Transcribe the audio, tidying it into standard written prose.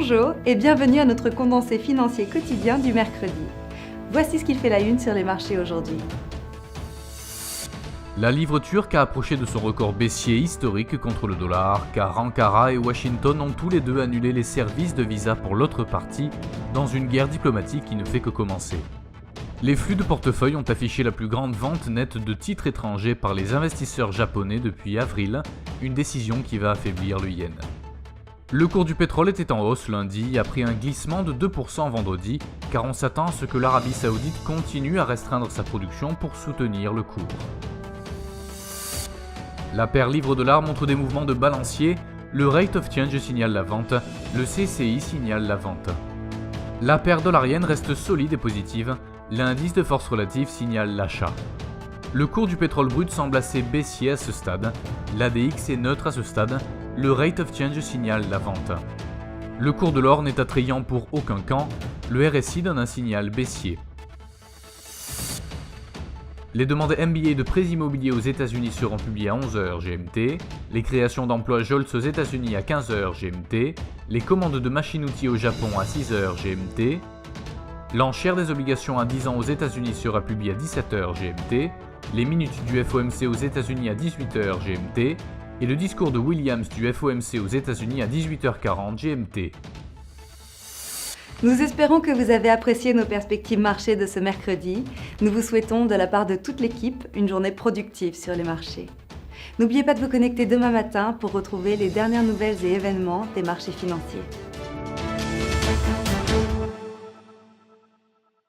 Bonjour et bienvenue à notre condensé financier quotidien du mercredi. Voici ce qu'il fait la une sur les marchés aujourd'hui. La livre turque a approché de son record baissier historique contre le dollar, car Ankara et Washington ont tous les deux annulé les services de visa pour l'autre partie, dans une guerre diplomatique qui ne fait que commencer. Les flux de portefeuille ont affiché la plus grande vente nette de titres étrangers par les investisseurs japonais depuis avril, une décision qui va affaiblir le yen. Le cours du pétrole était en hausse lundi, après un glissement de 2% vendredi, car on s'attend à ce que l'Arabie Saoudite continue à restreindre sa production pour soutenir le cours. La paire livre-dollar montre des mouvements de balancier, le rate of change signale la vente, le CCI signale la vente. La paire dollarienne reste solide et positive, l'indice de force relative signale l'achat. Le cours du pétrole brut semble assez baissier à ce stade, l'ADX est neutre à ce stade, le rate of change signale la vente. Le cours de l'or n'est attrayant pour aucun camp, le RSI donne un signal baissier. Les demandes MBA de prêts immobiliers aux États-Unis seront publiées à 11h GMT, les créations d'emplois JOLTS aux États-Unis à 15h GMT, les commandes de machines-outils au Japon à 6h GMT, l'enchère des obligations à 10 ans aux États-Unis sera publiée à 17h GMT, les minutes du FOMC aux États-Unis à 18h GMT et le discours de Williams du FOMC aux États-Unis à 18h40 GMT. Nous espérons que vous avez apprécié nos perspectives marché de ce mercredi. Nous vous souhaitons, de la part de toute l'équipe, une journée productive sur les marchés. N'oubliez pas de vous connecter demain matin pour retrouver les dernières nouvelles et événements des marchés financiers.